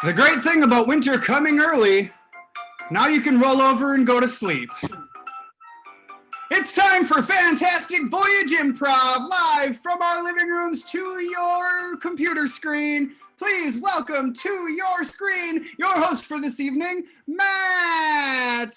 The great thing about winter coming early, now you can roll over and go to sleep. It's time for Fantastic Voyage Improv, live from our living rooms to your computer screen. Please welcome to your screen, your host for this evening, Matt.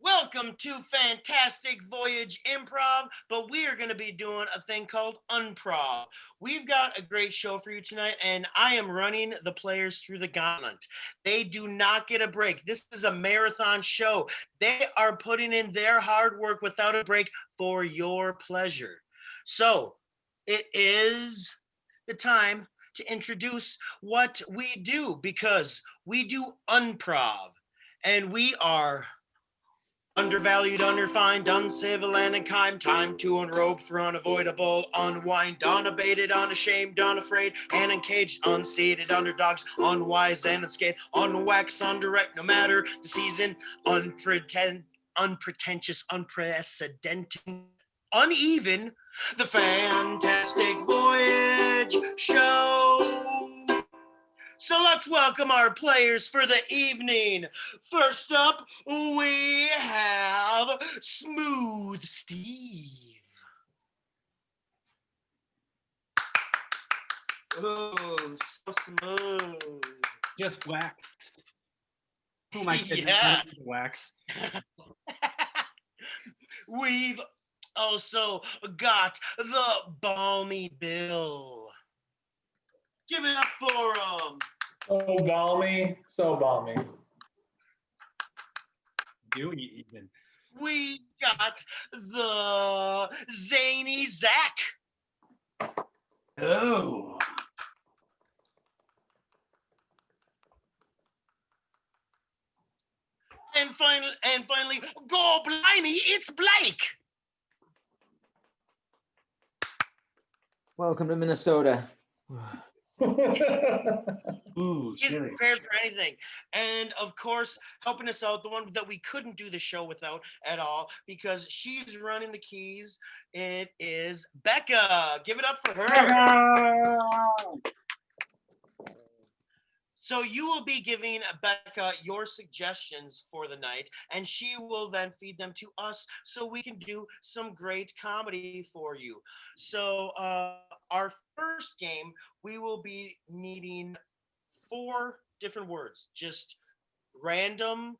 Welcome to Fantastic Voyage Improv, but we are going to be doing a thing called Unprov. We've got a great show for you tonight, and I am running the players through the gauntlet. They do not get a break. This is a marathon show. They are putting in their hard work without a break for your pleasure. So it is the time to introduce what we do, because we do Unprov, and we are undervalued, underfined, uncivil, and unkind. Time to unrobe for unavoidable, unwind, unabated, unashamed, unafraid, and uncaged, unseated, underdogs, unwise and unscathed, unwaxed, undirect, no matter the season, unpretentious, unprecedented, uneven, the Fantastic Voyage Show. So let's welcome our players for the evening. First up, we have Smooth Steve. Oh, so smooth. Just waxed. Oh my goodness, Yeah. wax. We've also got the Balmy Bill. Give it up for him. So balmy, so balmy. Do we even? We got the Zany Zach. Oh. And finally, go blimey, it's Blake. Welcome to Minnesota. Ooh, He's prepared for anything. And of course, helping us out, the one that we couldn't do the show without at all, because she's running the keys. It is Becca. Give it up for her. So you will be giving Becca your suggestions for the night, and she will then feed them to us so we can do some great comedy for you. So our first game, we will be needing 4 different words, just random,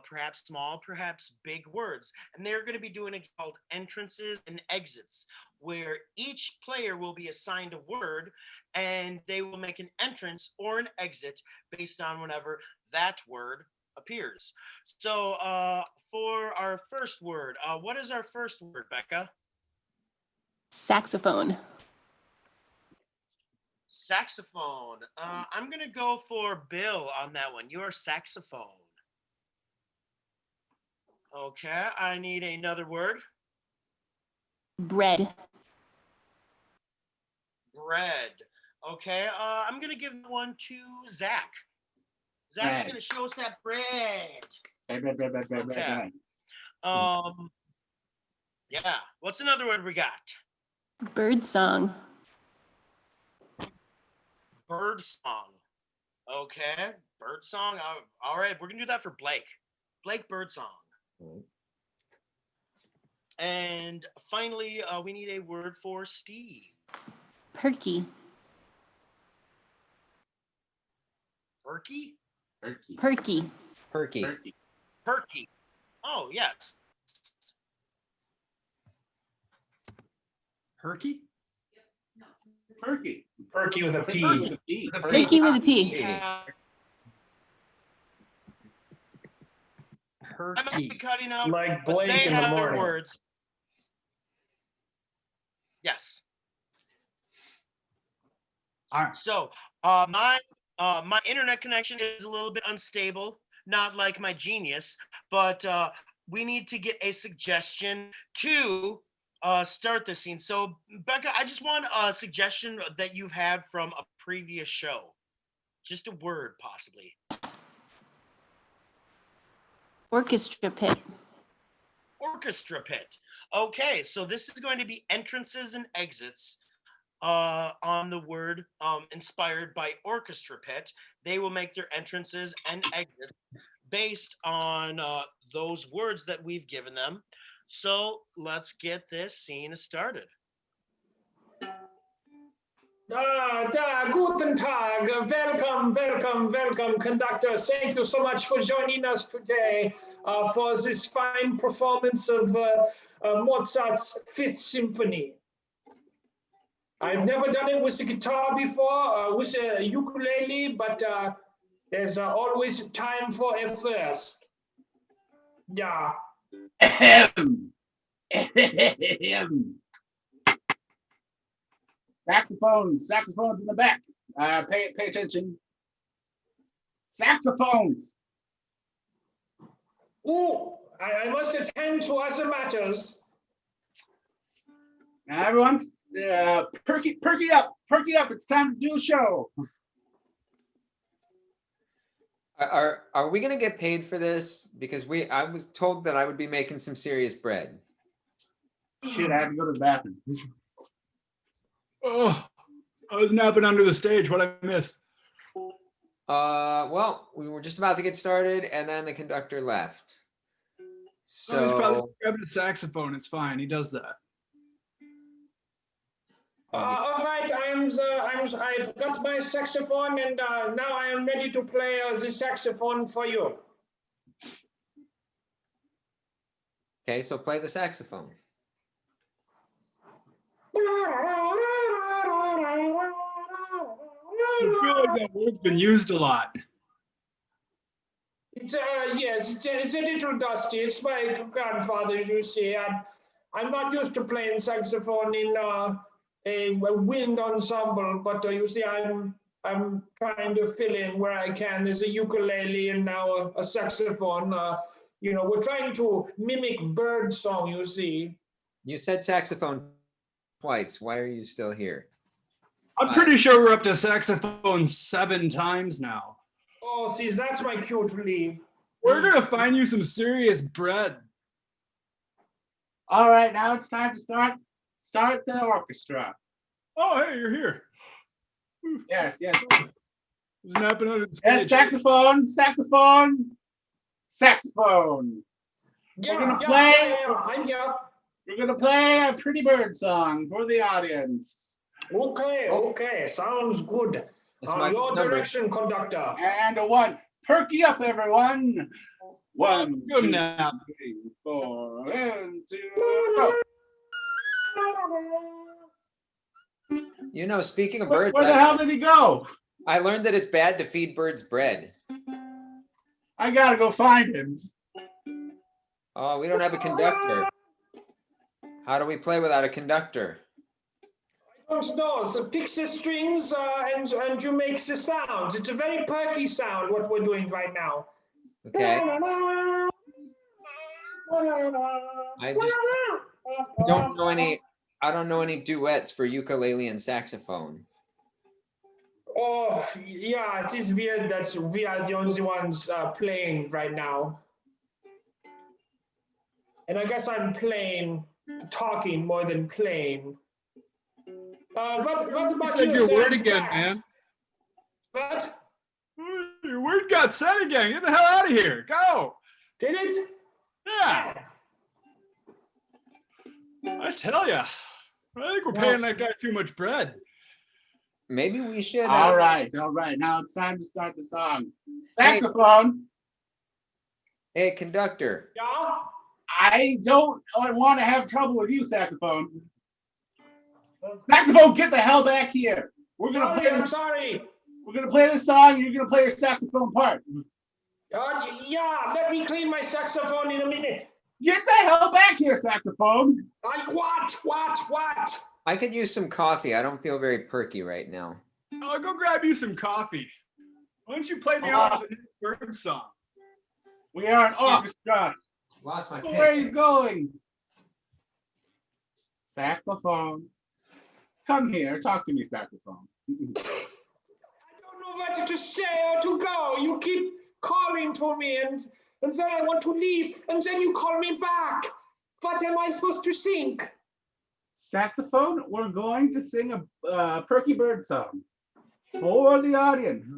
perhaps small, perhaps big words. And they're going to be doing it called entrances and exits, where each player will be assigned a word and they will make an entrance or an exit based on whenever that word appears. So for our first word, what is our first word, Becca? Saxophone. Saxophone. I'm going to go for Bill on that one. Your saxophone. Okay, I need another word. Bread. Bread. Okay, I'm going to give one to Zach. Zach's going to show us that bread. Okay. Yeah. What's another word we got? Bird song. Bird song. Okay, bird song. All right, we're going to do that for Blake. Blake, bird song. And finally, we need a word for Steve. Perky. Perky? Perky. Perky. Perky. Oh, yes. Herky? Perky. Perky with a P. Perky with a P. I might be Herky. cutting out, Like but Blake they in the have their morning. words. Yes. All right. So my internet connection is a little bit unstable, not like my Genius, but we need to get a suggestion to start this scene. So Becca, I just want a suggestion that you've had from a previous show. Just a word, possibly. Orchestra pit. Orchestra pit. Okay, so this is going to be entrances and exits. on the word inspired by orchestra pit. They will make their entrances and exits based on those words that we've given them. So let's get this scene started. Guten Tag. Welcome, welcome, welcome, conductor. Thank you so much for joining us today for this fine performance of Mozart's Fifth Symphony. I've never done it with the guitar before, with a ukulele, but there's always time for a first. Yeah. Saxophones in the back. Pay attention. Saxophones. Ooh, I must attend to other matters. Now everyone, perky up. It's time to do a show. Are we gonna get paid for this? Because I was told that I would be making some serious bread. Shit, I have to go to the bathroom. Oh, I was napping under the stage. What'd I miss? Well, we were just about to get started, and then the conductor left. Oh, he's probably So grabbing a saxophone. It's fine. He does that. All right, I've got my saxophone, and now I am ready to play the saxophone for you. okay, so play the saxophone. I feel like that word's been used a lot. It's yes, it's a little dusty. It's my grandfather's, you see. I'm not used to playing saxophone in a wind ensemble, but you see, I'm trying to fill in where I can. There's a ukulele and now a saxophone. You know, we're trying to mimic bird song, you see. You said saxophone twice. Why are you still here? I'm pretty sure we're up to saxophone 7 times now. Oh, see, that's my cue to leave. We're gonna find you some serious bread. All right, now it's time to start the orchestra. Oh, hey, you're here. Yes. I was napping under the Yes, stage. saxophone. Yeah, gonna play- I'm here. We're gonna play a pretty bird song for the audience. Okay, sounds good. That's my Your number. direction, conductor. And a one. Perky up, everyone. 1, Good 2, nap. 3, 4, and 2, go. You know, speaking of Where birds, the hell did he go? I learned that it's bad to feed birds bread. I gotta go find him. Oh, we don't have a conductor. How do we play without a conductor? I don't know. So pick the strings and you make the sounds. It's a very perky sound what we're doing right now. Okay. I just don't know any. I don't know any duets for ukulele and saxophone. Oh, yeah, it is weird that we are the only ones playing right now. And I guess I'm talking more than playing. What You about said you, your word Sam's again, back? man. What? Your word got said again. Get the hell out of here. Go. Did it? Yeah, I tell ya. I think we're paying that guy too much bread. Maybe we should. All right. Now it's time to start the song. Saxophone. Hey, conductor. Yeah? I don't want to have trouble with you, saxophone. Saxophone, get the hell back here. We're gonna play I'm this. sorry. We're gonna play this song. You're gonna play your saxophone part. Yeah, let me clean my saxophone in a minute. Get the hell back here, saxophone. What? I could use some coffee. I don't feel very perky right now. I'll go grab you some coffee. Why don't you play me out with a new bird song? We are an orchestra. Lost my Where are pen. you going? Saxophone. Come here. Talk to me, saxophone. I don't know whether to say or to go. You keep calling to me and then I want to leave and then you call me back. What am I supposed to think? Saxophone, we're going to sing a Perky Bird song for the audience.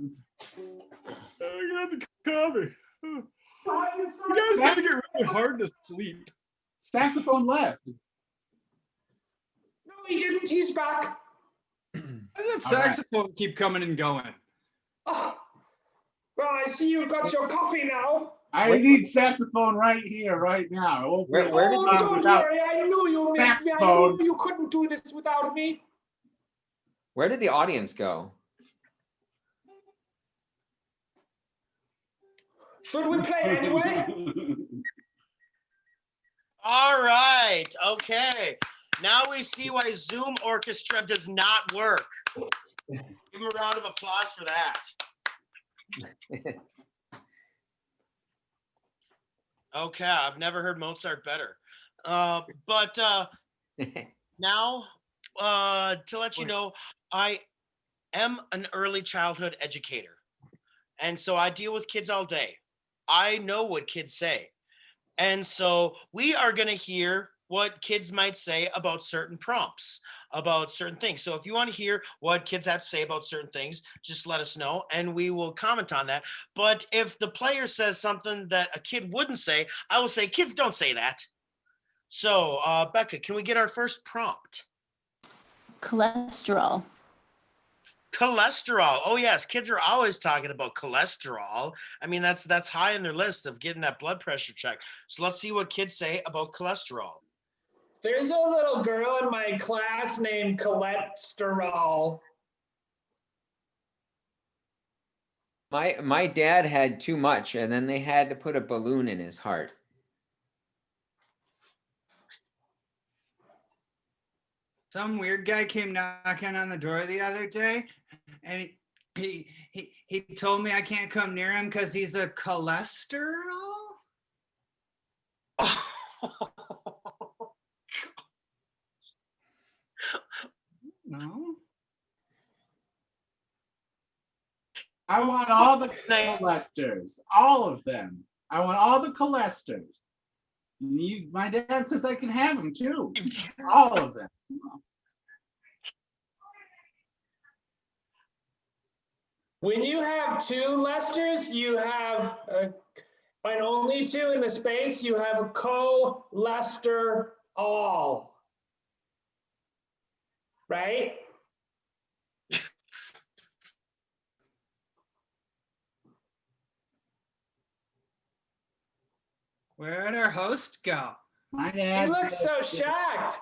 I got the cover. You guys gotta get really hard to sleep. Saxophone left. No, he didn't. He's back. How does that All right. saxophone keep coming and going? Oh, well, I see you've got your coffee now. I need saxophone right here, right now. Okay. Where did Oh, don't worry. I knew you missed me. I Saxophone. knew you couldn't do this without me. Where did the audience go? Should we play anyway? All right. Okay. Now we see why Zoom Orchestra does not work. Give him a round of applause for that. Okay, I've never heard Mozart better. But now, to let you know, I am an early childhood educator. And so I deal with kids all day. I know what kids say. And so we are going to hear what kids might say about certain prompts, about certain things. So if you want to hear what kids have to say about certain things, just let us know and we will comment on that. But if the player says something that a kid wouldn't say, I will say, kids don't say that. So Becca, can we get our first prompt? Cholesterol. Cholesterol. Oh yes, kids are always talking about cholesterol. I mean, that's high on their list of getting that blood pressure check. So let's see what kids say about cholesterol. There's a little girl in my class named Cholesterol. My dad had too much, and then they had to put a balloon in his heart. Some weird guy came knocking on the door the other day, and he told me I can't come near him because he's a cholesterol. No. I want all the cholesters, all of them. I want all the cholesters. My dad says I can have them too, all of them. When you have two Lesters, you have, and only two in the space, you have a co-Lester-all. Right? Where'd our host go? My He dad looks so says shocked.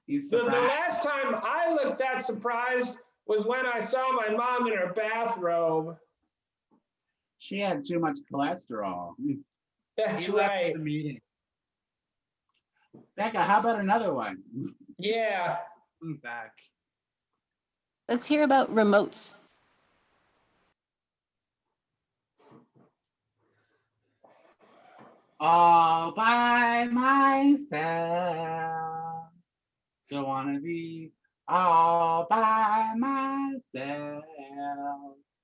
he's The surprised. last time I looked that surprised was when I saw my mom in her bathrobe. She had too much cholesterol. That's He left right. the meeting. Becca, how about another one? Yeah. I'm back. Let's hear about remotes. All by myself. Don't want to be all by myself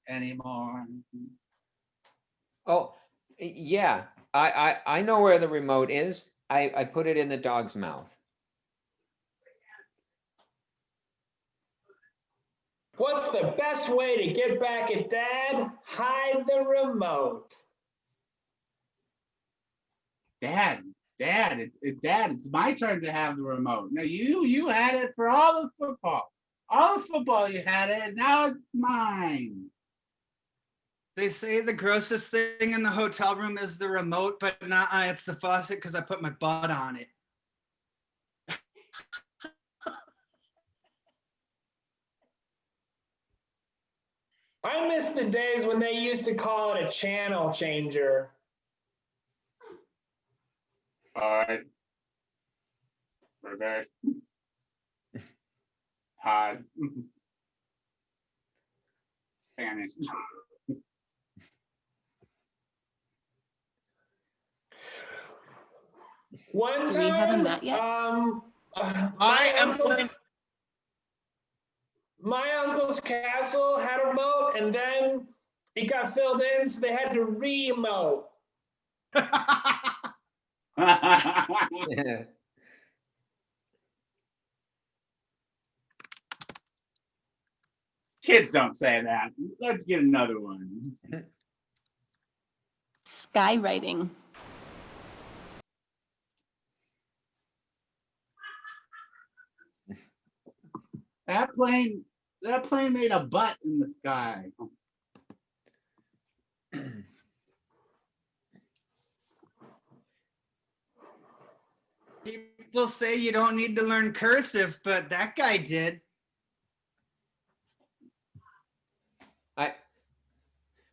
anymore. Oh, yeah. I know where the remote is. I put it in the dog's mouth. What's the best way to get back at Dad? Hide the remote. Dad, it's my turn to have the remote. No, you had it for all the football. All the football you had it, now it's mine. They say the grossest thing in the hotel room is the remote, but not it's the faucet because I put my butt on it. I miss the days when they used to call it a channel changer. All right. Reverse. Pause. Spanish. One Do time, we have a mat yet? my uncle's castle had a remote, and then it got filled in, so they had to remote. Kids don't say that. Let's get another one. Skywriting. That plane made a butt in the sky. People say you don't need to learn cursive, but that guy did.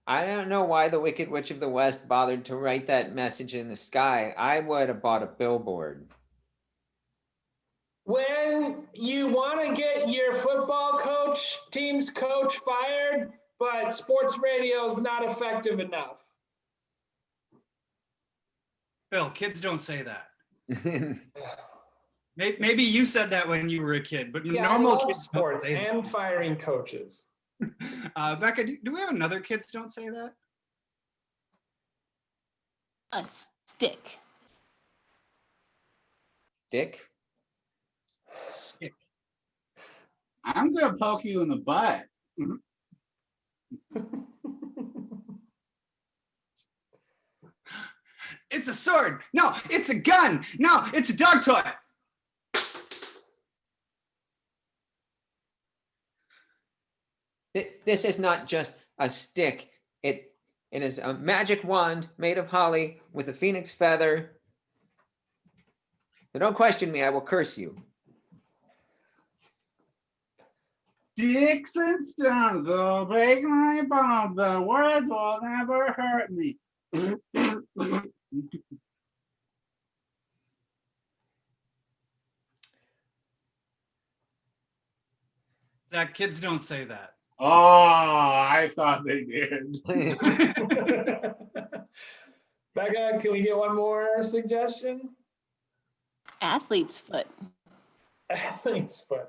I don't know why the Wicked Witch of the West bothered to write that message in the sky. I would have bought a billboard. When you want to get your football team's coach fired, but sports radio is not effective enough. Bill, kids don't say that. Maybe you said that when you were a kid, but Yeah, normal I love kids sports don't say and firing coaches. that. Becca, do we have another kids don't say that? A stick. Dick? Stick. I'm gonna poke you in the butt. It's a sword. No, it's a gun. No, it's a dog toy. This is not just a stick. It is a magic wand made of holly with a phoenix feather. So don't question me, I will curse you. Sticks and stones will break my bones, but words will never hurt me. Zach, kids don't say that. Oh, I thought they did. Becca, can we get one more suggestion? Athlete's foot. Athlete's foot.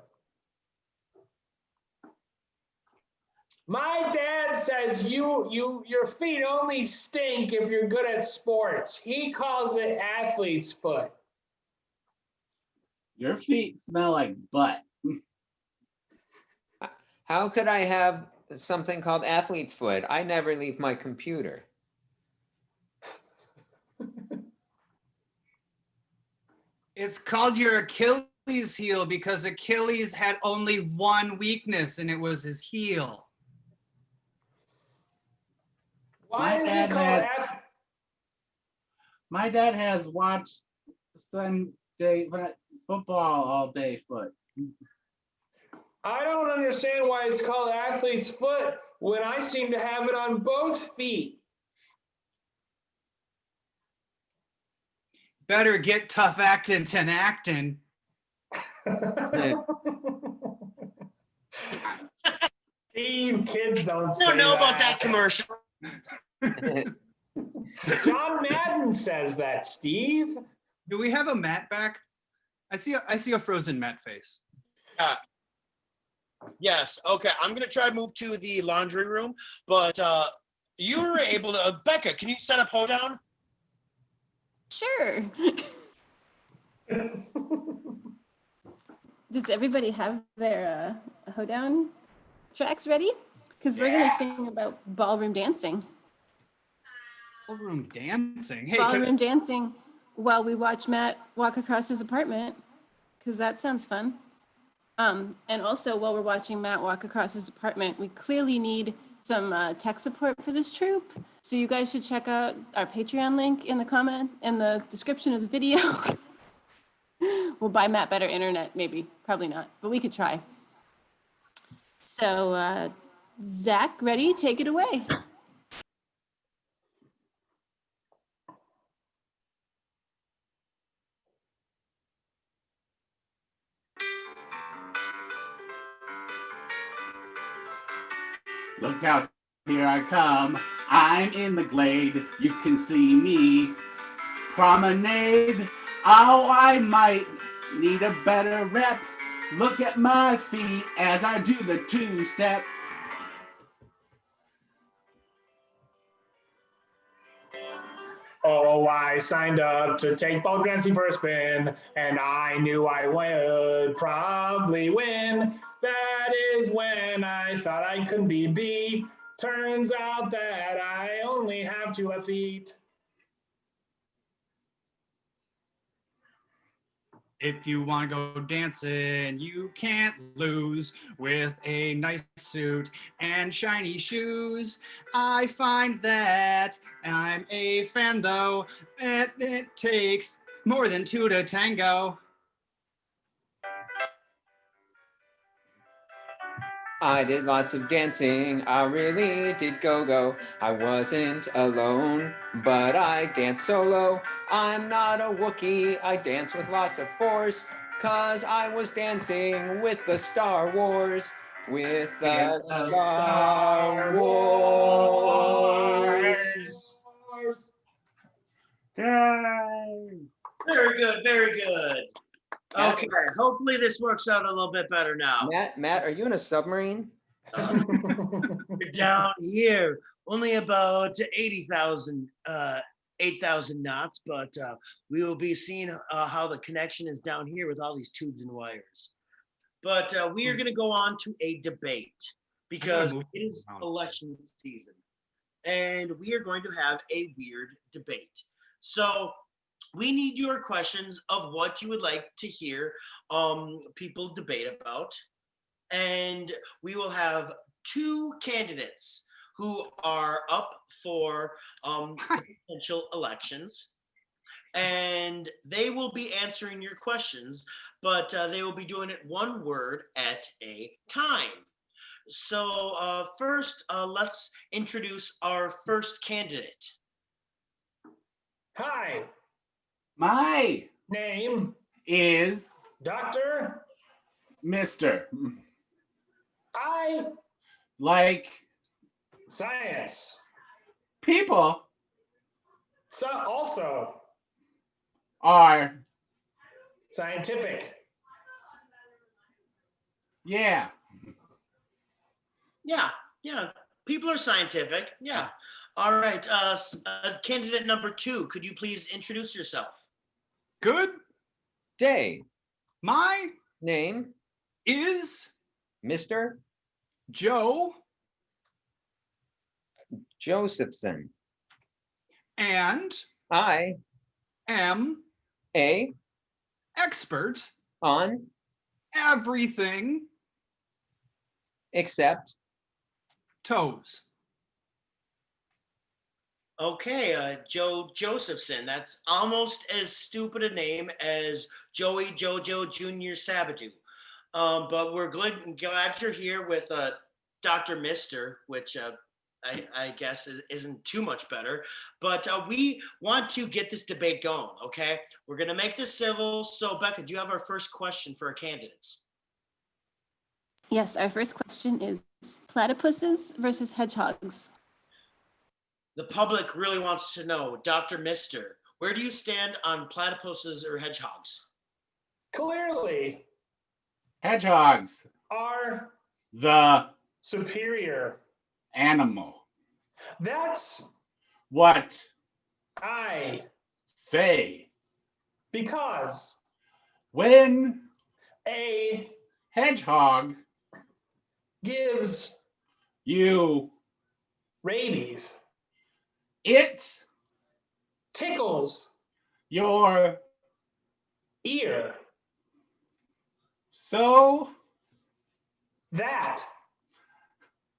My dad says your feet only stink if you're good at sports. He calls it athlete's foot. Your feet smell like butt. How could I have something called athlete's foot? I never leave my computer. It's called your Achilles heel because Achilles had only one weakness, and it was his heel. Why is it called athlete's? My dad has watched Sunday football all day foot. I don't understand why it's called athlete's foot when I seem to have it on both feet. Better get tough actin' than actin'. Steve, kids don't say I don't know about that that commercial. John Madden says that, Steve. Do we have a Matt back? I see a frozen Matt face. Yes. Okay. I'm gonna try to move to the laundry room, but you were able to. Becca, can you set up hoedown? Sure. Does everybody have their hoedown tracks ready? Because we're gonna sing about ballroom dancing. Ballroom dancing. Hey, Ballroom dancing while we watch Matt walk across his apartment, because that sounds fun. And also, while we're watching Matt walk across his apartment, we clearly need some tech support for this troupe. So you guys should check out our Patreon link in the description of the video. We'll buy Matt better internet, maybe, probably not, but we could try. So, Zach, ready? Take it away. Look out, here I come. I'm in the glade. You can see me. Promenade. Oh, I might need a better rep. Look at my feet as I do the two-step. Oh, I signed up to take ball dancing first spin, and I knew I would probably win. That that is when I thought I could be B. Turns out that I only have 2 feet. If you want to go dancing, you can't lose with a nice suit and shiny shoes. I find that I'm a fan, though, that it takes more than 2 to tango. I did lots of dancing, I really did go-go. I wasn't alone, but I danced solo. I'm not a Wookiee, I dance with lots of force, 'cause I was dancing with the Star Wars. With the Star Wars. Yay! Very good, very good. Okay, hopefully this works out a little bit better now. Matt, are you in a submarine? We're down here, only about 8,000 knots, but we will be seeing how the connection is down here with all these tubes and wires. But we are going to go on to a debate because it is election season, and we are going to have a weird debate. So we need your questions of what you would like to hear people debate about. And we will have 2 candidates who are up for potential elections. And they will be answering your questions, but they will be doing it 1 word at a time. So first, let's introduce our first candidate. Hi, My name, is Dr. Mr. I, Like Science. people So also are, scientific. yeah. Yeah, people are scientific. Yeah. All right, candidate number 2, could you please introduce yourself? Good. Day. My Name, is Mr. Joe, Josephson. and I am a expert on everything except toes. Okay, Joe Josephson. That's almost as stupid a name as Joey Jojo Jr. Sabadoo. But we're glad you're here with Dr. Mister, which I guess isn't too much better. But we want to get this debate going, okay? We're going to make this civil. So, Becca, do you have our first question for our candidates? Yes, our first question is platypuses versus hedgehogs. The public really wants to know, Dr. Mister, where do you stand on platypuses or hedgehogs? Clearly Hedgehogs, are the superior. animal. That's What I, say because when a hedgehog gives you rabies, it tickles your ear, so that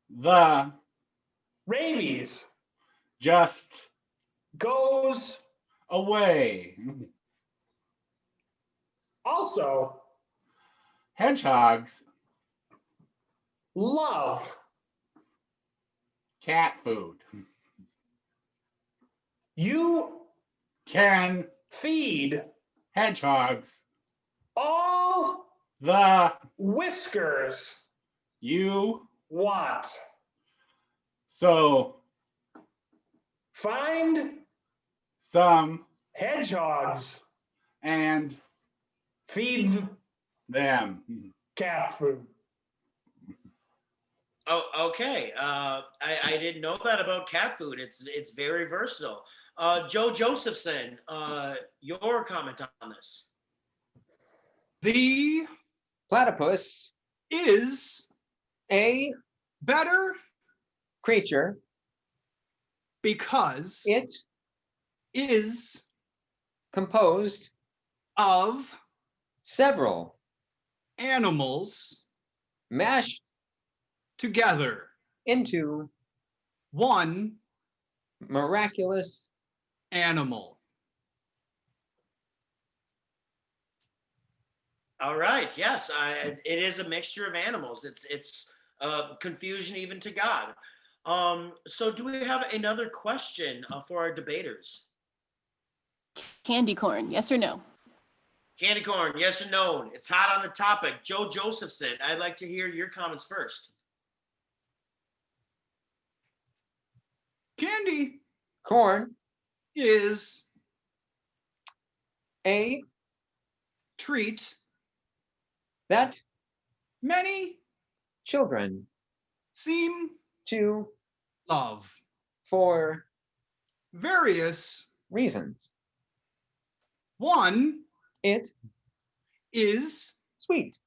the rabies just goes away. also Hedgehogs, love cat food. you Can feed hedgehogs all the whiskers you want. so Find some hedgehogs, and feed them. cat food. Oh, okay. I didn't know that about cat food. It's very versatile. Joe Josephson, your comment on this? The platypus is A better creature. because It is composed of several animals mashed together. into One miraculous. animal. All right. Yes, it is a mixture of animals. It's confusion even to God. So do we have another question for our debaters? Candy corn, yes or no? Candy corn, yes or no? It's hot on the topic. Joe Josephson, I'd like to hear your comments first. Candy Corn. is A treat that many children seem to love for various. reasons. One It is sweet.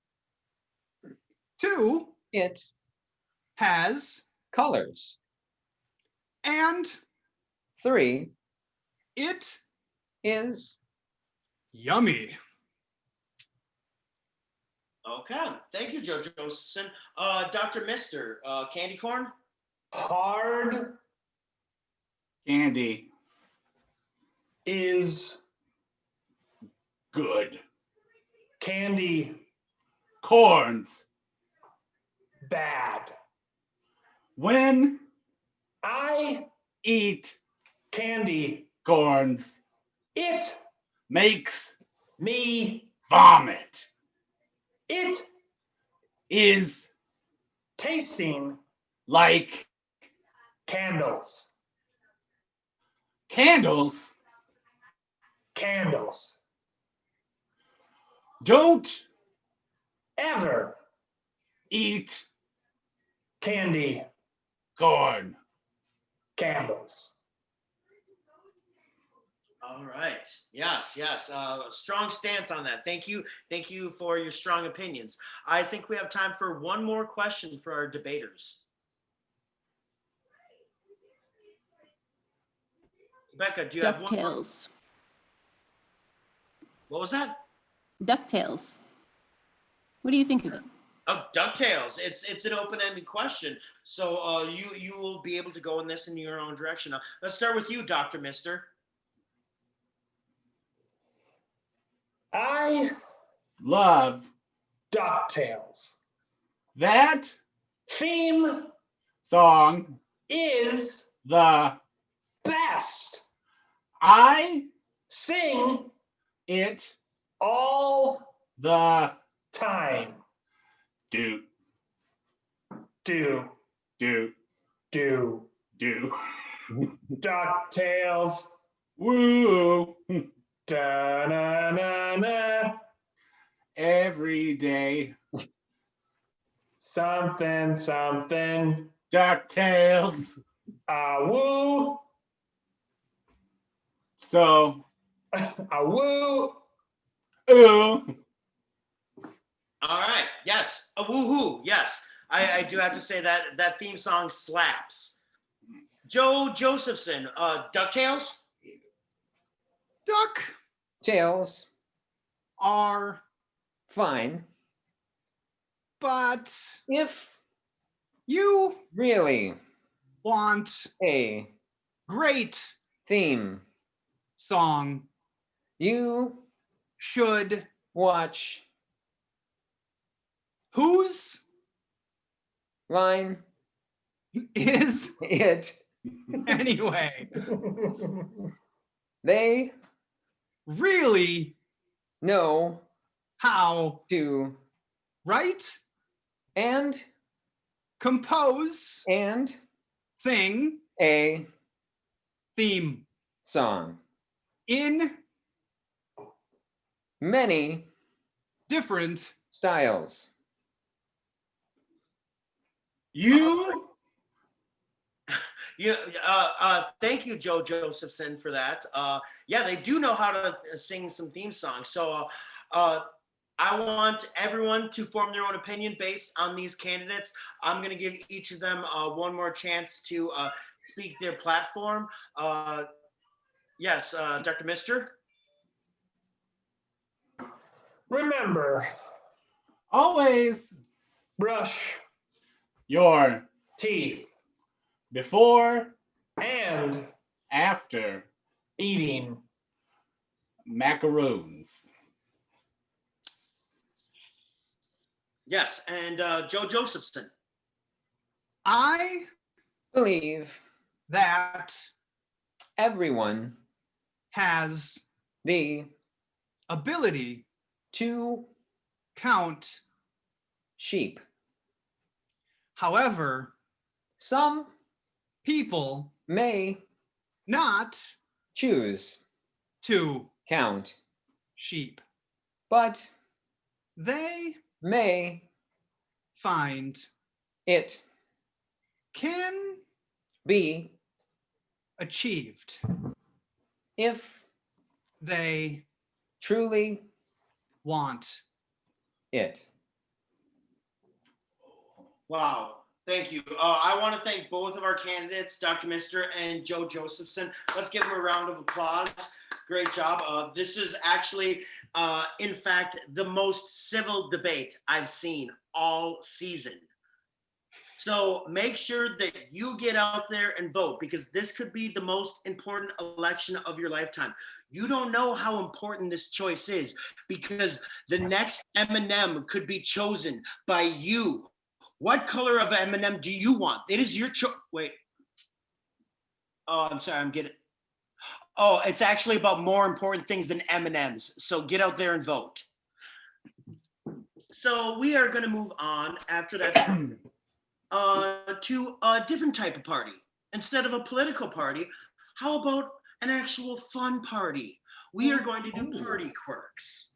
two It has colors. and 3 it is yummy. Okay. Thank you, Joe Josephson. Dr. Mister, candy corn? Hard Candy. is Good. candy Corns. bad. When I eat candy. corns, It makes me. vomit. It Is tasting like candles. candles. Candles. Don't Ever eat candy corn. candles. All right. Yes, yes. Strong stance on that. Thank you. Thank you for your strong opinions. I think we have time for one more question for our debaters. Becca, do you have one more? DuckTales. What was that? DuckTales. What do you think of it? Oh, DuckTales. It's an open-ended question. So you will be able to go in this in your own direction. Let's start with you, Dr. Mister. I Love DuckTales. that Theme song. is The best. I Sing it all the time. do Do, do do. do. DuckTales. Woo! Da-na-na-na. Every day. Something, something. DuckTales. Woo. So, Woo. ooh. All right. Yes. A woohoo. Yes. I do have to say that that theme song slaps. Joe Josephson, DuckTales? Duck Tails. are, Fine. but If you really want a great theme, song, you should watch whose line is it. anyway. They Really know how to write, and compose, sing a theme song. in Many different styles. You Thank you, Joe Josephson, for that. Yeah, they do know how to sing some theme songs. So I want everyone to form their own opinion based on these candidates. I'm going to give each of them one more chance to speak their platform. Yes, Dr. Mister. Remember, Always brush your teeth before, and after eating. macaroons. Yes, and Joe Josephson. I Believe that everyone has the ability to count. sheep. However, Some people may not choose to count, sheep. but They may find it can be achieved. if They truly want. it. Wow. Thank you. I want to thank both of our candidates, Dr. Mister and Joe Josephson. Let's give them a round of applause. Great job. This is actually, in fact, the most civil debate I've seen all season. So make sure that you get out there and vote, because this could be the most important election of your lifetime. You don't know how important this choice is, because the next M&M could be chosen by you. What color of M&M do you want? It is your choice. Wait. Oh, I'm sorry. I'm getting. Oh, it's actually about more important things than M&Ms. So get out there and vote. So we are going to move on after that to a different type of party. Instead of a political party, how about an actual fun party? We are going to do party quirks.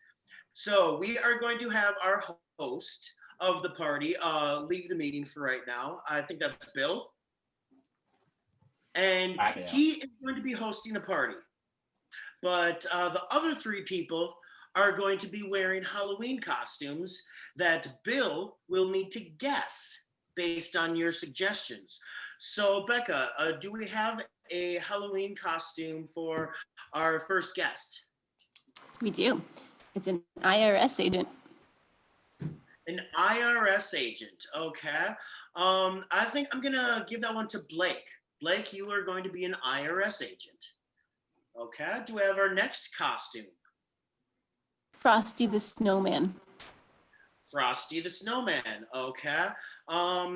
So we are going to have our host of the party leave the meeting for right now. I think that's Bill. And Hi, Bill. he is going to be hosting a party. But the other three people are going to be wearing Halloween costumes that Bill will need to guess based on your suggestions. So Becca, do we have a Halloween costume for our first guest? We do. It's an IRS agent. An IRS agent, okay. I think I'm gonna give that one to Blake. Blake, you are going to be an IRS agent. Okay, do we have our next costume? Frosty the Snowman. Frosty the Snowman, okay. I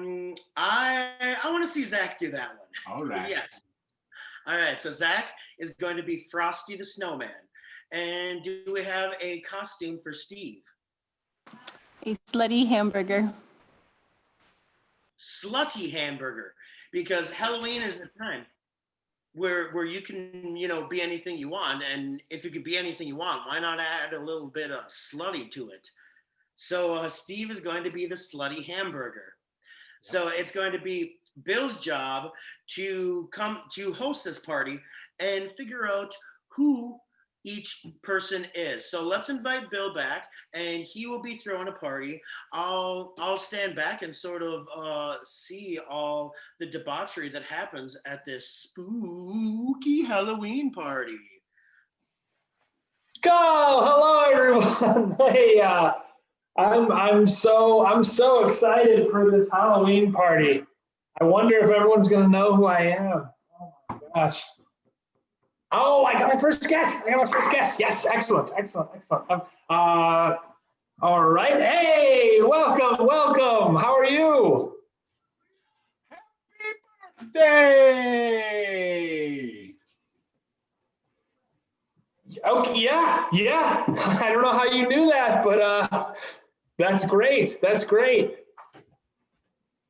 want to see Zach do that one. All right. Yes. All right, so Zach is going to be Frosty the Snowman. And do we have a costume for Steve? A slutty hamburger. Slutty hamburger, because Halloween is the time where you can, be anything you want. And if you can be anything you want, why not add a little bit of slutty to it? So Steve is going to be the slutty hamburger. So it's going to be Bill's job to come to host this party and figure out who each person is. So let's invite Bill back, and he will be throwing a party. I'll stand back and sort of see all the debauchery that happens at this spooky Halloween party. Go! Hello, everyone. Hey, I'm so excited for this Halloween party. I wonder if everyone's gonna know who I am. Oh my gosh. Oh, I got my first guest. Yes, excellent. All right. Hey, welcome. How are you? Birthday! Okay, yeah. I don't know how you knew that, but that's great.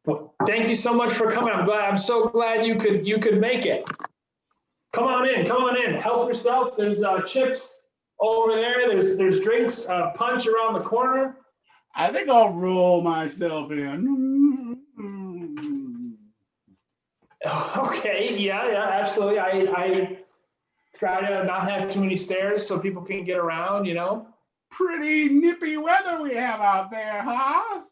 Well, thank you so much for coming. I'm so glad you could make it. Come on in. Help yourself. There's chips over there. There's drinks, punch around the corner. I think I'll roll myself in. Okay, yeah, absolutely. I try to not have too many stairs so people can get around, pretty nippy weather we have out there, huh?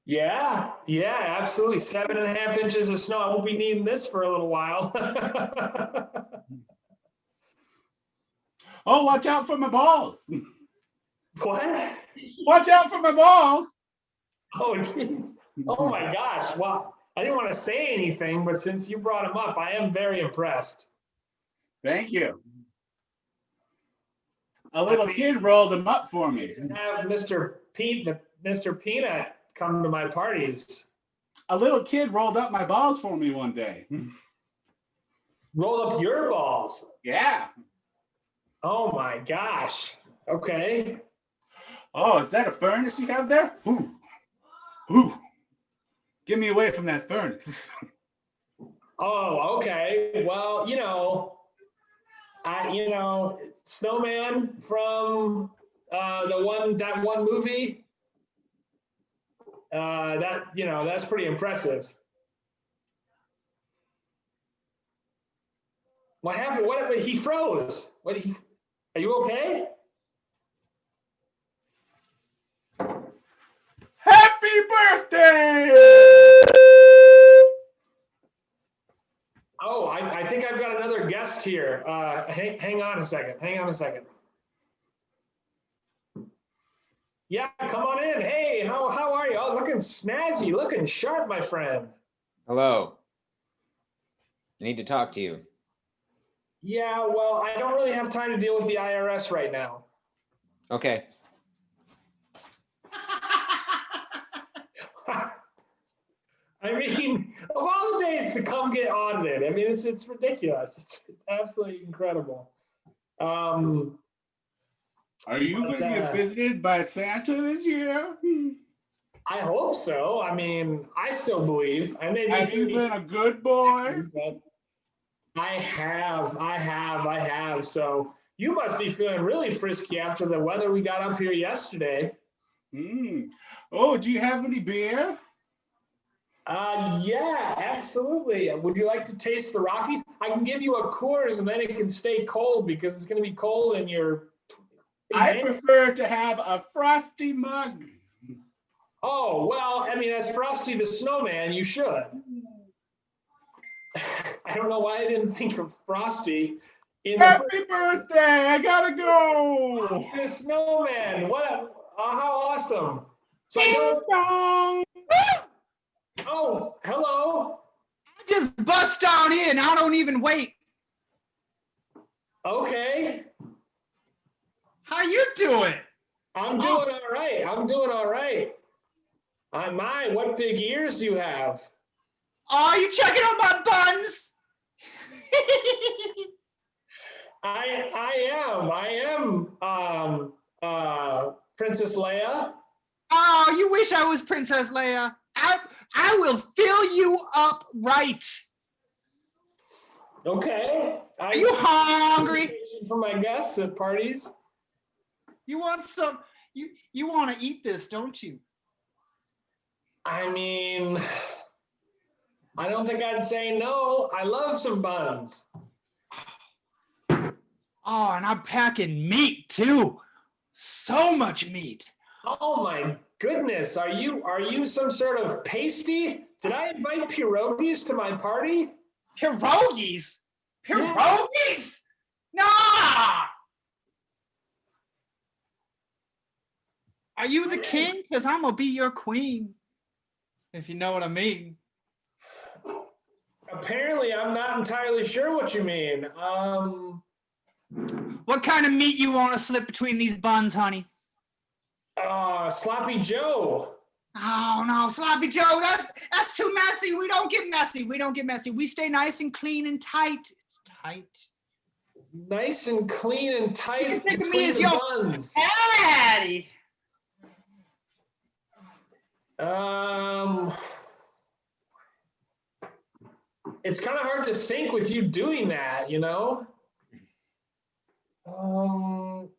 Yeah, absolutely. 7.5 inches of snow. I won't be needing this for a little while. Oh, watch out for my balls. What? Watch out for my balls. Oh, jeez. Oh my gosh. Well, I didn't want to say anything, but since you brought them up, I am very impressed. Thank you. A little kid rolled them up for me. To have Mr. Peanut come to my parties. A little kid rolled up my balls for me one day. Roll up your balls. Yeah. Oh my gosh. Okay. Oh, is that a furnace you have there? Ooh. Ooh. Get me away from that furnace. Oh, okay. Well, Snowman from that one movie. That's pretty impressive. What happened? What? He froze. Are you okay? Happy birthday! Oh, I think I've got another guest here. Hang on a second. Yeah, come on in. Hey, how are you? Oh, looking snazzy, looking sharp, my friend. Hello. I need to talk to you. Yeah, well, I don't really have time to deal with the IRS right now. Okay. I mean, of all the days to come get audited, I mean, it's ridiculous. It's absolutely incredible. Are you going to get visited by Santa this year? I hope so. I mean, I still believe. Have you been a good boy? I have. So you must be feeling really frisky after the weather we got up here yesterday. Oh, do you have any beer? Yeah, absolutely. Would you like to taste the Rockies? I can give you a Coors and then it can stay cold because it's going to be cold in your... I prefer to have a frosty mug. Oh, well, I mean, as Frosty the Snowman, you should. I don't know why I didn't think of Frosty. Happy birthday! I gotta go! Frosty the Snowman, how awesome. So Oh, hello. I just bust on in. I don't even wait. Okay. How you doing? I'm doing all right. My, what big ears you have. Are you checking out my buns? I am Princess Leia. Oh, you wish I was Princess Leia. I will fill you up right. Okay. Are you hungry? For my guests at parties. You want some? You want to eat this, don't you? I mean, I don't think I'd say no. I love some buns. Oh, and I'm packing meat too. So much meat. Oh my goodness. Are you some sort of pasty? Did I invite pierogies to my party? Pierogies? Pierogies? Nah! Are you the king? Because I'm going to be your queen. If you know what I mean. Apparently, I'm not entirely sure what you mean. What kind of meat you want to slip between these buns, honey? Sloppy Joe. Oh, no, Sloppy Joe, that's too messy. We don't get messy. We stay nice and clean and tight. It's tight. Nice and clean and tight Think of me between as the your buns. daddy. It's kind of hard to think with you doing that, you know? Oh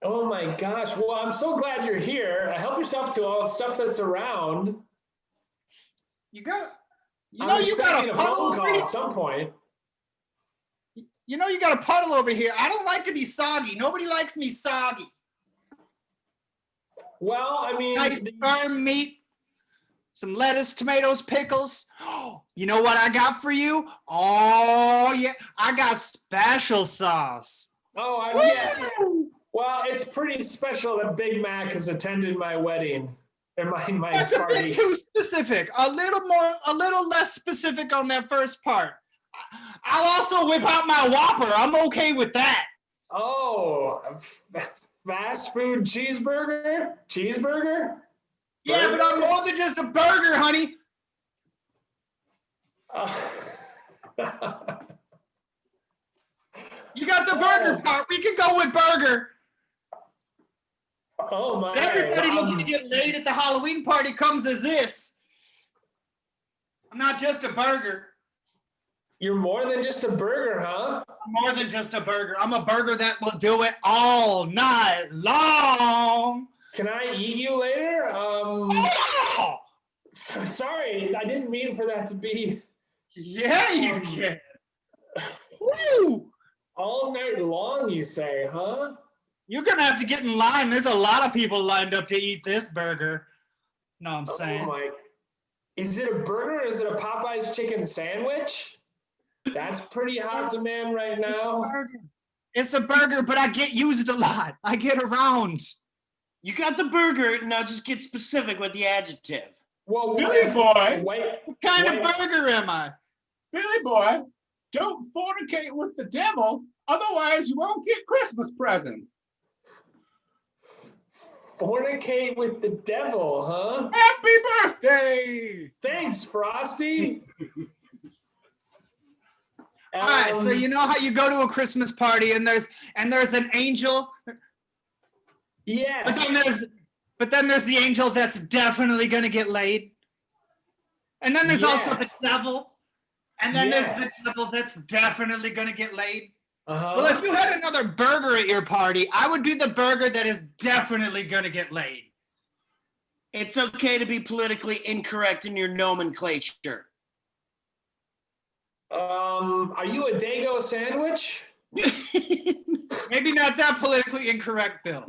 my gosh. Well, I'm so glad you're here. Help yourself to all the stuff that's around. You got I'm you got a phone call puzzle. at some point. You know you got a puddle over here. I don't like to be soggy. Nobody likes me soggy. Well, I mean, Nice firm meat, some lettuce, tomatoes, pickles. You know what I got for you? Oh, yeah. I got special sauce. yeah. Well, it's pretty special that Big Mac has attended my wedding or my That's a party. bit too specific. A little less specific on that first part. I'll also whip out my Whopper. I'm okay with that. Oh, fast food cheeseburger? Cheeseburger? Yeah, but I'm more than just a burger, honey. You got the burger part. We can go with burger. Oh my! But everybody looking to get laid at the Halloween party comes as this. I'm not just a burger. You're more than just a burger, huh? I'm more than just a burger. I'm a burger that will do it all night long. Can I eat you later? Oh! Sorry, I didn't mean for that to be. Yeah, you can. Woo! All night long, you say, huh? You're gonna have to get in line. There's a lot of people lined up to eat this burger. No, I'm saying. Oh my! Is it a burger or is it a Popeye's chicken sandwich? That's pretty hot demand right now. It's a burger, but I get used a lot. I get around. You got the burger. Now just get specific with the adjective. Well, Billy boy. Wait, What kind of burger am I? Billy boy, don't fornicate with the devil, otherwise you won't get Christmas presents. fornicate with the devil, huh? Happy birthday! Thanks, Frosty. All right, so you know how you go to a Christmas party and there's an angel. Yes. But then there's the angel that's definitely gonna get laid. And then there's also the devil. And then there's the devil that's definitely gonna get laid. Uh-huh. Well, if you had another burger at your party, I would be the burger that is definitely gonna get laid. It's okay to be politically incorrect in your nomenclature. Are you a Dago sandwich? Maybe not that politically incorrect, Bill.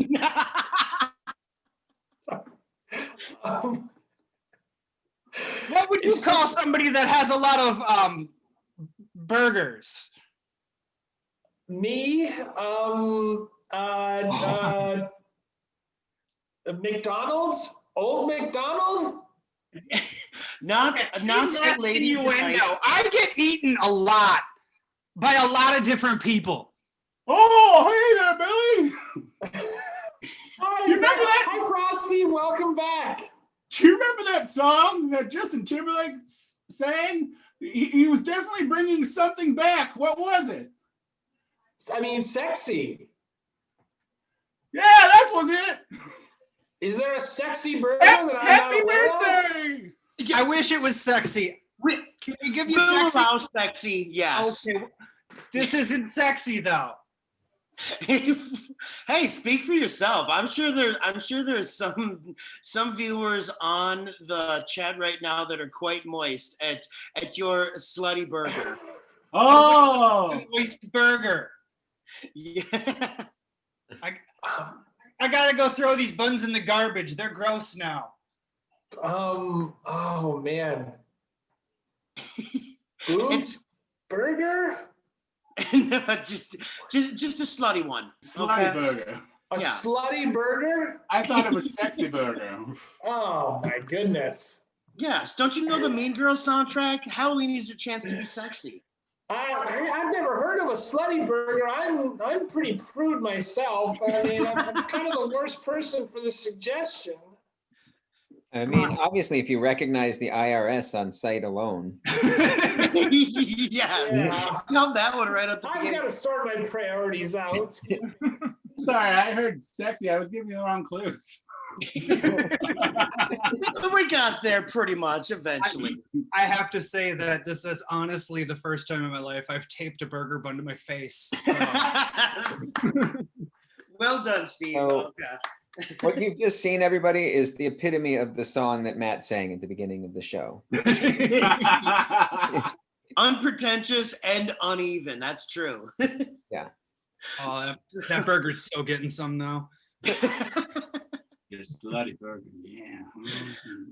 What would you call somebody that has a lot of burgers? Me? McDonald's? Old McDonald? Not That's lady. innuendo. I get eaten a lot by a lot of different people. Oh, hey there, Billy. Hi, You remember that? Hi, Frosty. Welcome back. Do you remember that song that Justin Timberlake sang? He was definitely bringing something back. What was it? I mean, sexy. Yeah, that was it. Is there a sexy burger that I'm not Happy aware of? birthday! I wish it was sexy. Can we give you Will sexy? allow sexy, yes. Okay. This isn't sexy though. Hey, speak for yourself. I'm sure there's some viewers on the chat right now that are quite moist at your slutty burger. Oh, Moist burger. Yeah. I gotta go throw these buns in the garbage. They're gross now. Oh man. It's Burger? no, just a slutty one. slutty Okay? burger. A Yeah. slutty burger? I thought it was sexy burger. Oh my goodness. Yes. Don't you know the Mean Girls soundtrack? Halloween is your chance to be sexy. I've never heard of a slutty burger. I'm pretty prude myself. I mean, I'm kind of the worst person for the suggestion. I mean, obviously, if you recognize the IRS on sight alone. Yes. Yeah. Held that one right at the I've beginning. got to sort my priorities out. Sorry, I heard sexy. I was giving you the wrong clues. We got there pretty much eventually. I have to say that this is honestly the first time in my life I've taped a burger bun to my face. So. Well done, Steve. So- Okay. What you've just seen, everybody, is the epitome of the song that Matt sang at the beginning of the show. Unpretentious and uneven. That's true. Oh, that burger's so getting some though. Your slutty burger, yeah.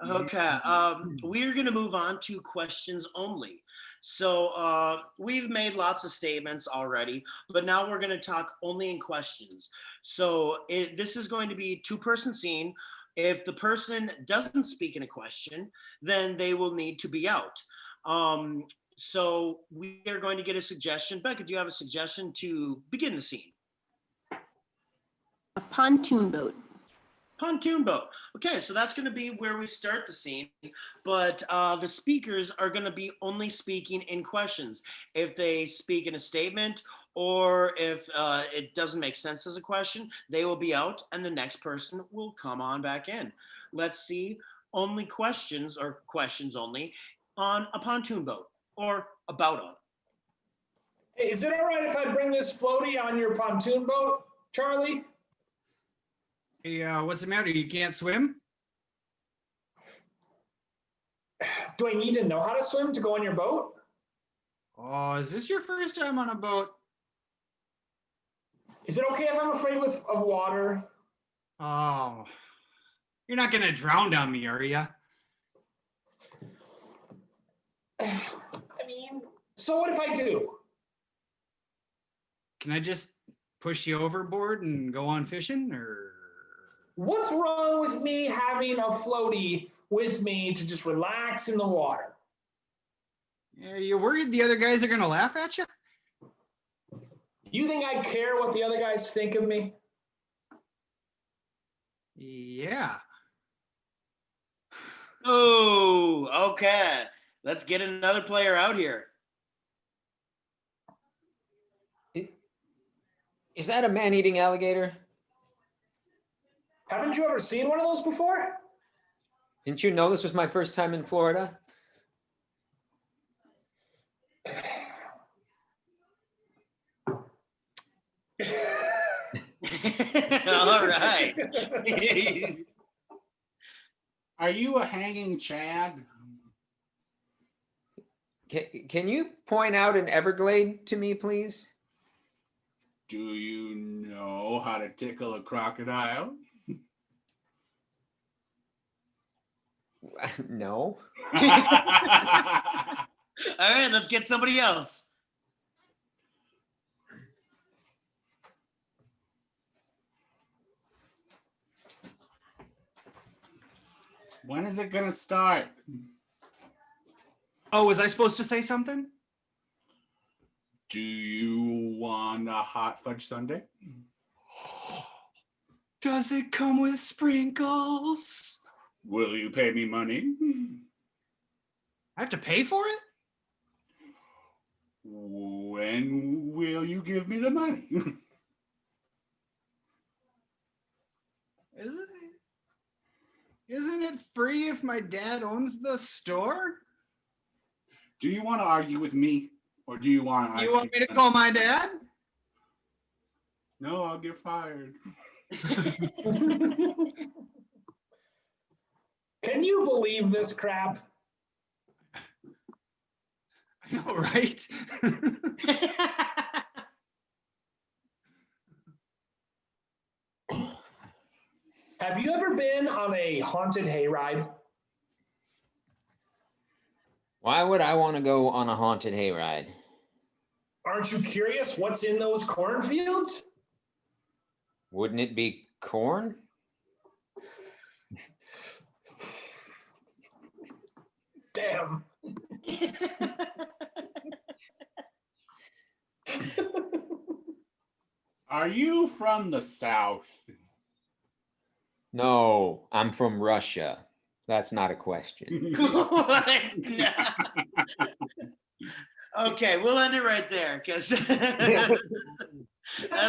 Okay, we're gonna move on to questions only. So we've made lots of statements already, but now we're gonna talk only in questions. So this is going to be two-person scene. If the person doesn't speak in a question, then they will need to be out. So we are going to get a suggestion. Becca, do you have a suggestion to begin the scene? A pontoon boat. Pontoon boat. Okay, so that's going to be where we start the scene, but the speakers are going to be only speaking in questions. If they speak in a statement or if it doesn't make sense as a question, they will be out and the next person will come on back in. Let's see, only questions or questions only on a pontoon boat or about on. Hey, is it all right if I bring this floaty on your pontoon boat, Charlie? Hey, what's the matter? You can't swim? Do I need to know how to swim to go on your boat? Oh, is this your first time on a boat? Is it okay if I'm afraid of water? Oh, you're not gonna drown on me, are ya? I mean, so what if I do? Can I just push you overboard and go on fishing, or? What's wrong with me having a floaty with me to just relax in the water? Are you worried the other guys are gonna laugh at you? You think I care what the other guys think of me? Yeah. Oh, okay. Let's get another player out here. Is that a man-eating alligator? Haven't you ever seen one of those before? Didn't you know this was my first time in Florida? All right. Are you a hanging Chad? Can you point out an Everglade to me, please? Do you know how to tickle a crocodile? No. All right, let's get somebody else. When is it gonna start? Oh, was I supposed to say something? Do you want a hot fudge sundae? Does it come with sprinkles? Will you pay me money? I have to pay for it? When will you give me the money? Isn't it free if my dad owns the store? Do you want to argue with me, or do you want? You want me to call my dad? No, I'll get fired. Can you believe this crap? I know, right? Have you ever been on a haunted hayride? Why would I want to go on a haunted hayride? Aren't you curious what's in those cornfields? Wouldn't it be corn? Damn. Are you from the South? No, I'm from Russia. That's not a question. Okay, we'll end it right there because that's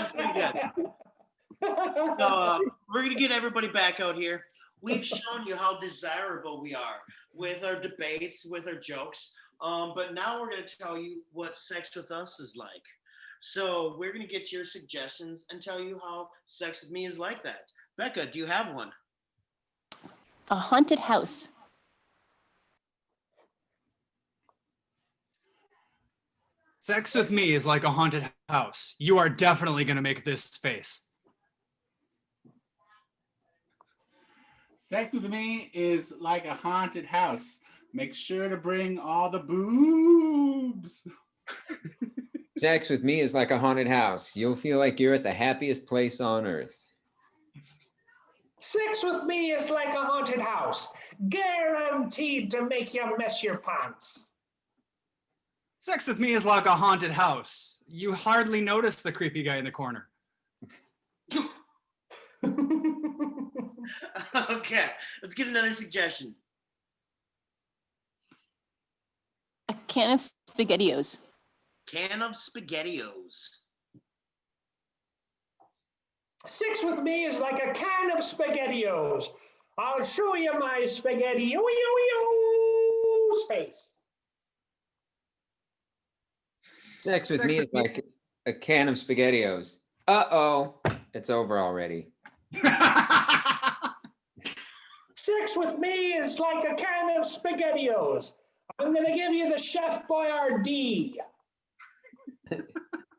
pretty good. So we're gonna get everybody back out here. We've shown you how desirable we are with our debates, with our jokes. But now we're gonna tell you what sex with us is like. So we're gonna get your suggestions and tell you how sex with me is like that. Becca, do you have one? A haunted house. Sex with me is like a haunted house. You are definitely going to make this face. Sex with me is like a haunted house. Make sure to bring all the boobs. Sex with me is like a haunted house. You'll feel like you're at the happiest place on earth. Sex with me is like a haunted house, guaranteed to make you mess your pants. Sex with me is like a haunted house. You hardly notice the creepy guy in the corner. Okay, let's get another suggestion. A can of SpaghettiOs. Can of SpaghettiOs. Sex with me is like a can of SpaghettiOs. I'll show you my spaghetti face. Sex with Sex me with is like a can of SpaghettiOs. Uh-oh, it's over already. Sex with me is like a can of SpaghettiOs. I'm gonna give you the Chef Boyardee.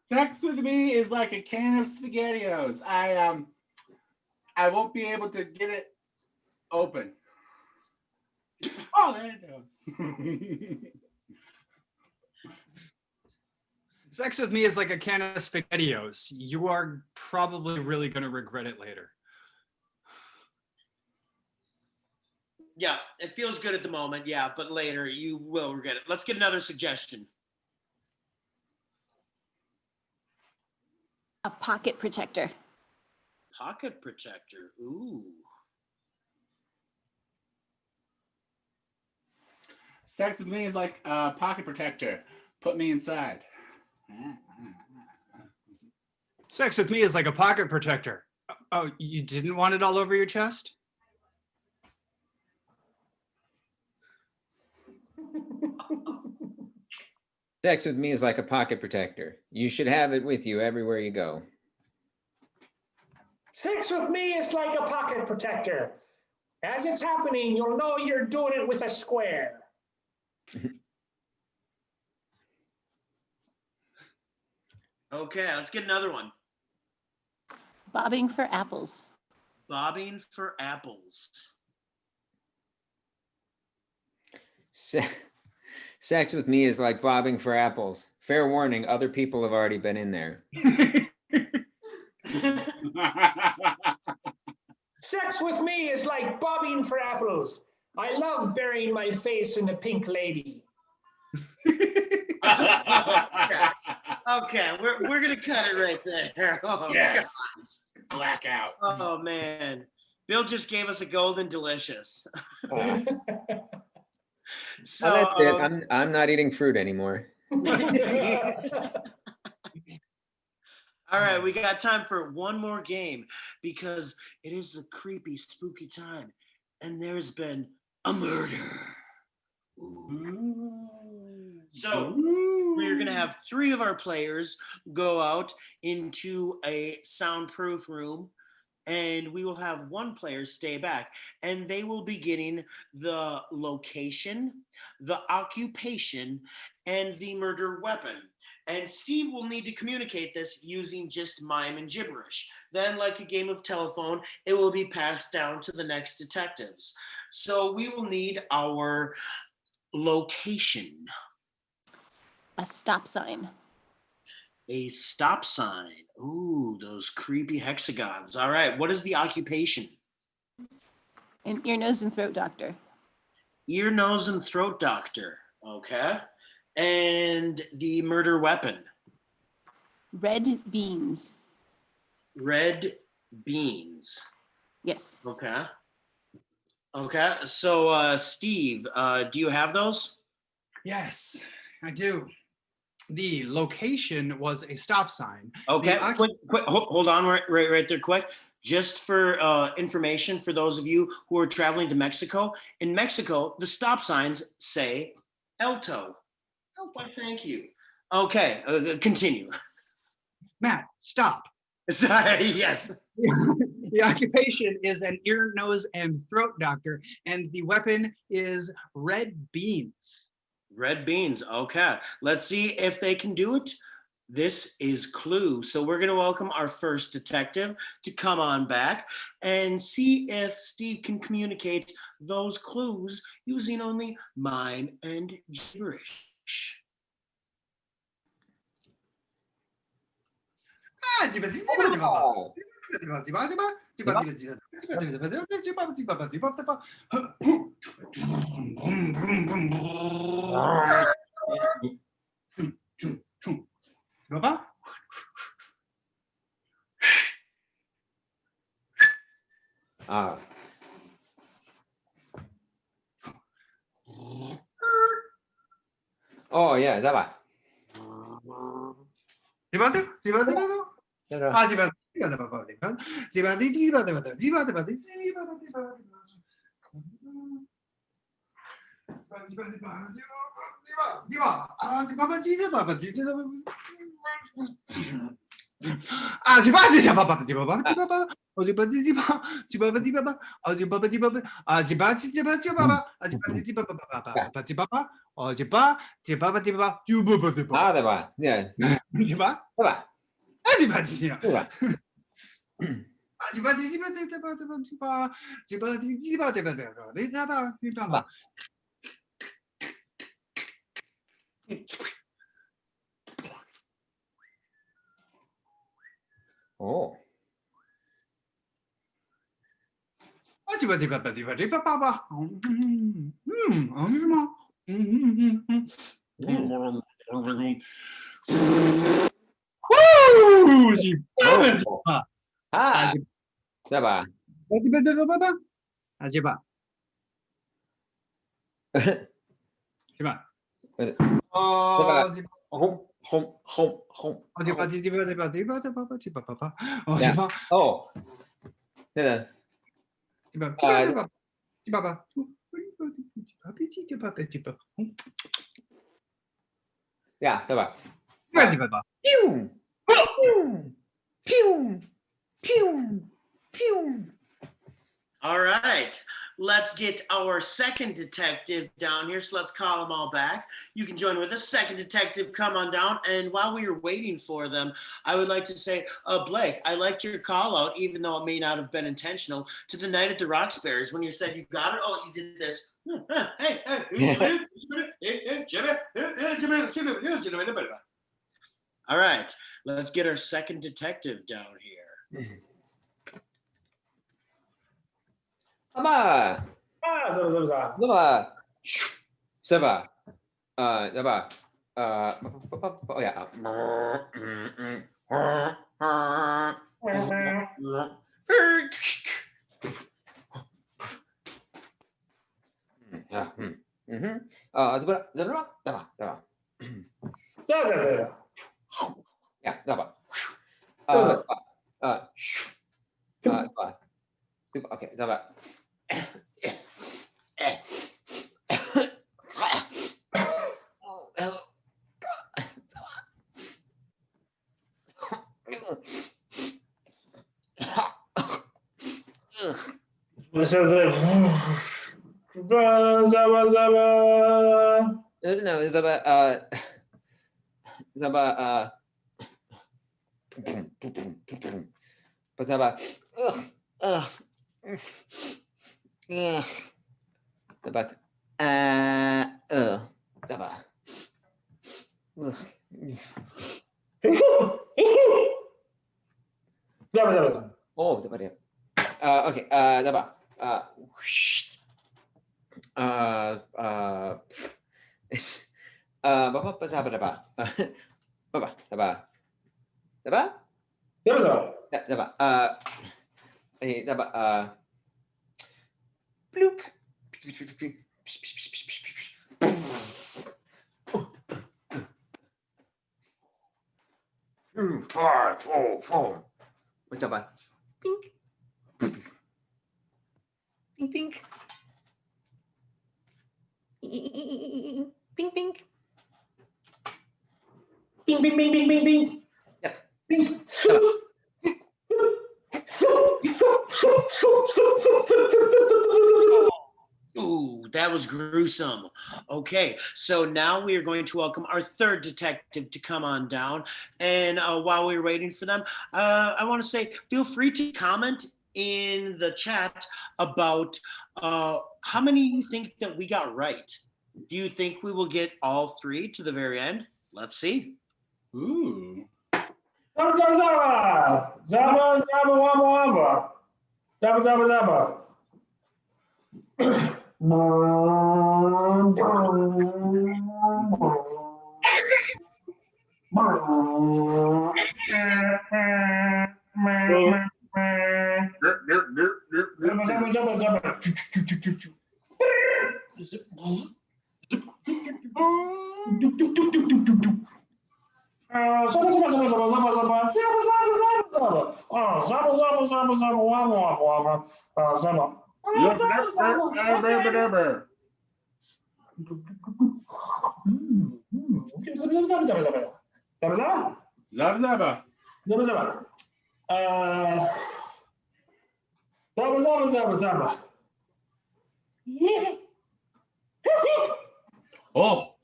Sex with me is like a can of SpaghettiOs. I won't be able to get it open. Oh, there it goes. Sex with me is like a can of SpaghettiOs. You are probably really going to regret it later. Yeah, it feels good at the moment, yeah, but later you will regret it. Let's get another suggestion. A pocket protector. Pocket protector. Ooh. Sex with me is like a pocket protector. Put me inside. Sex with me is like a pocket protector. Oh, you didn't want it all over your chest? Sex with me is like a pocket protector. You should have it with you everywhere you go. Sex with me is like a pocket protector. As it's happening, you'll know you're doing it with a square. Okay, let's get another one. Bobbing for apples. Bobbing for apples. Sex with me is like bobbing for apples. Fair warning, other people have already been in there. Sex with me is like bobbing for apples. I love burying my face in a pink lady. Okay, we're gonna cut it right there. Oh, Yes. gosh. Blackout. Oh man, Bill just gave us a golden delicious. So Oh, that's it. I'm not eating fruit anymore. all right, we got time for one more game because it is the creepy, spooky time, and there's been a murder. Ooh. So we're gonna have 3 of our players go out into a soundproof room, and we will have 1 player stay back, and they will be getting the location, the occupation, and the murder weapon. And Steve will need to communicate this using just mime and gibberish. Then, like a game of telephone, it will be passed down to the next detectives. So we will need our location. A stop sign. A stop sign. Ooh, those creepy hexagons. All right, what is the occupation? An ear, nose, and throat doctor. Ear, nose, and throat doctor. Okay. And the murder weapon? Red beans. Red beans. Yes. Okay. Okay. So, Steve, do you have those? Yes, I do. The location was a stop sign. Okay. The Quick, hold on right there, quick. Just for information for those of you who are traveling to Mexico. In Mexico, the stop signs say Alto. Why, thank you. Okay, continue. Matt, stop. Sorry, yes. The occupation is an ear, nose, and throat doctor, and the weapon is red beans. Red beans. Okay. Let's see if they can do it. This is Clue. So we're going to welcome our first detective to come on back and see if Steve can communicate those clues using only mime and gibberish. Oh yeah, that one. That one. Yeah. That one. Oh. Ah. That one. Home. Yeah. Oh. Yeah. Yeah. That one. Pew. Pew. Pew. Pew. All right. Let's get our second detective down here. So let's call them all back. You can join with us. Second detective, come on down. And while we are waiting for them, I would like to say, Blake, I liked your call out, even though it may not have been intentional, to the night at the Roxbury's when you said you got it. Oh, you did this. All right. Let's get our second detective down here. Ama. Seba. Oh yeah. Yeah, that okay, that no, it's about but about about oh, the okay, bloop. 2, 5, 4, 4. What's up? Pink. Pink, pink. Pink, pink. Bing, bing, bing, bing, bing, bing. Yep. Bing. Ooh, That was gruesome. Okay, so now we are going to welcome our third detective to come on down. And while we're waiting for them, I want to say feel free to comment in the chat about how many you think that we got right. Do you think we will get all three to the very end? Let's see. Ooh. Zaba, zaba, zaba. Zaba, zaba, waba, waba. Zaba, zaba, zaba. Zaba, zaba, zaba. Zaba, zaba, zaba, zaba, zaba, zaba. Zaba, zaba, zaba, zaba. Zaba, zaba, zaba, zaba, waba, waba, waba. Zaba. Zaba zaba. Oh.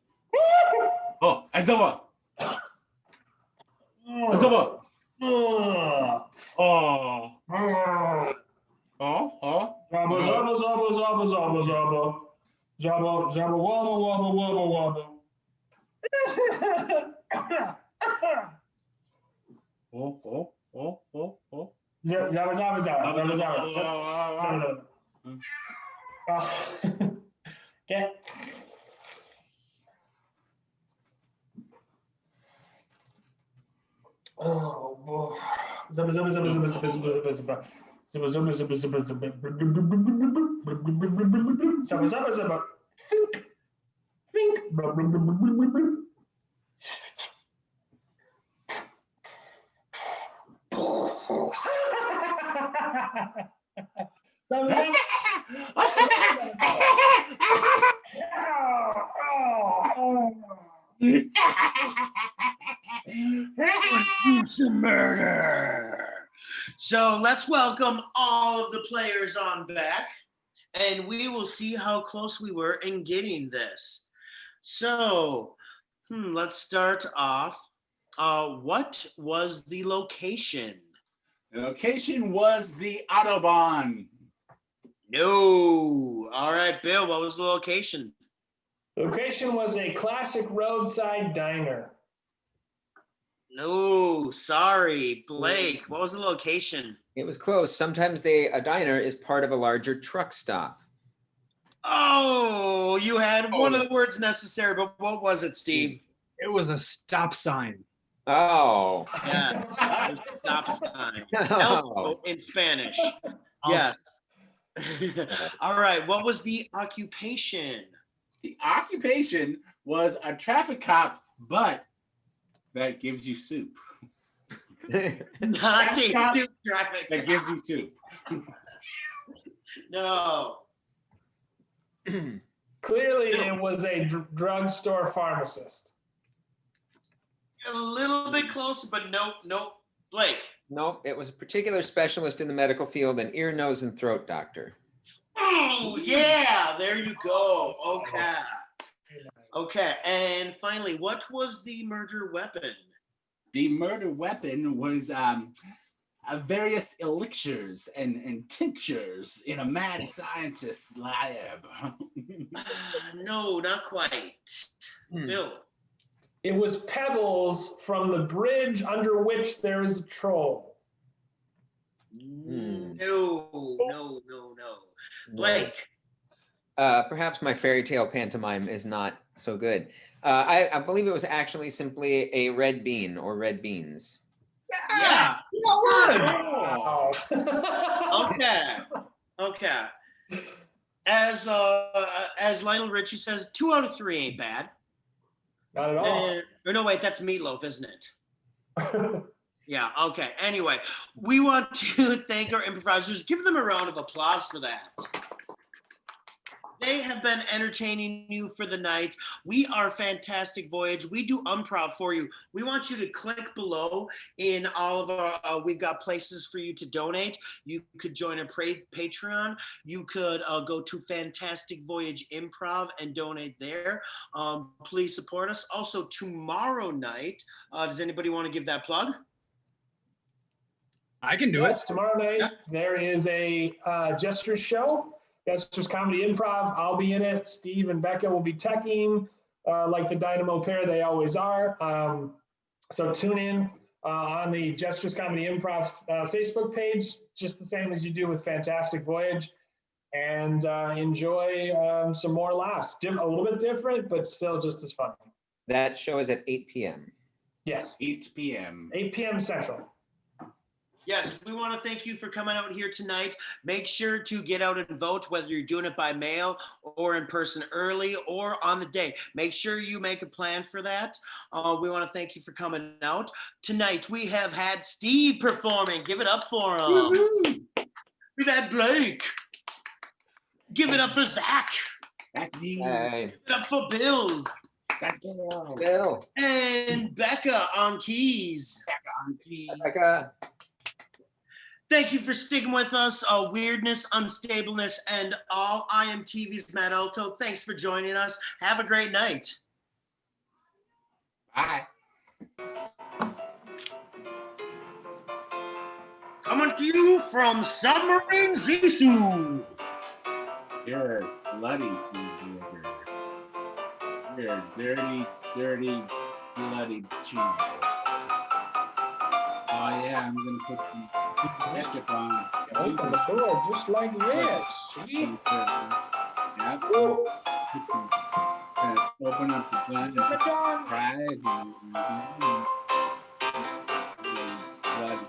Oh. Azaba. Azaba. Oh. Oh. Oh. Zaba, waba, waba, waba, waba. Oh. Zaba, zaba, zaba, zaba, zaba. Okay. Oh, boy. Zaba, zaba, zaba, zaba, zaba, zaba, zaba, zaba. Zaba, zaba, zaba, zaba, zaba. Zaba, zaba, zaba. Think. Think. Zaba, zaba. Gruesome murder. So let's welcome all of the players on back, and we will see how close we were in getting this. So let's start off. What was the location? The location was the Autobahn. No. All right, Bill, what was the location? Location was a classic roadside diner. No, sorry. Blake, what was the location? It was close. Sometimes a diner is part of a larger truck stop. Oh, you had one of the words necessary, but what was it, Steve? It was a stop sign. Oh. Yes, stop sign. No. Elbow in Spanish. Yes. All right, what was the occupation? The occupation was a traffic cop, but that gives you soup. Not a soup traffic. That gives you soup. No. Clearly, it was a drugstore pharmacist. A little bit closer, but nope. Blake. Nope, it was a particular specialist in the medical field, an ear, nose, and throat doctor. Oh, yeah, there you go. Okay, and finally, what was the murder weapon? The murder weapon was various elixirs and tinctures in a mad scientist's lab. No, not quite. Bill. It was pebbles from the bridge under which there is a troll. No. Blake. Perhaps my fairy tale pantomime is not so good. I believe it was actually simply a red bean or red beans. Yeah. Wow. Okay. As Lionel Richie says, 2 out of 3 ain't bad. Not at all. Or no, wait, that's Meatloaf, isn't it? Yeah, okay. Anyway, we want to thank our improvisers. Give them a round of applause for that. They have been entertaining you for the night. We are Fantastic Voyage. We do Unprov for you. We want you to click below in all of our, we've got places for you to donate. You could join a Patreon. You could go to Fantastic Voyage Improv and donate there. Please support us. Also, tomorrow night, does anybody want to give that plug? I can do Yes, tomorrow night there is a Jester's show. Jester's Comedy Improv. I'll be in it. Steve and Becca will be teching like the Dynamo pair they always are. So tune in on the Jester's Comedy Improv Facebook page, just the same as you do with Fantastic Voyage, and enjoy some more laughs. A little bit different, but still just as fun. That show is at 8 p.m. Yes, 8 p.m. 8 p.m. Central. Yes, we want to thank you for coming out here tonight. Make sure to get out and vote, whether you're doing it by mail or in person early or on the day. Make sure you make a plan for that. We want to thank you for coming out. Tonight, we have had Steve performing. Give it up for him. Woo-hoo. We've had Blake. Give it up for Zach. That's me. Hey, Give it up for Bill. That's Bill. Bill. And Becca on keys. Becca. Thank you for sticking with us. Weirdness, unstableness, and all. I am TV's Matt Alto. Thanks for joining us. Have a great night. Bye. Coming to you from Submarine Zisu. You're a slutty cheeseburger. You're a dirty, dirty, bloody cheeseburger. Oh yeah, I'm gonna put some ketchup on. Open the door just like this. See? Yep. Put some, open up the gun and put John. fries and bloody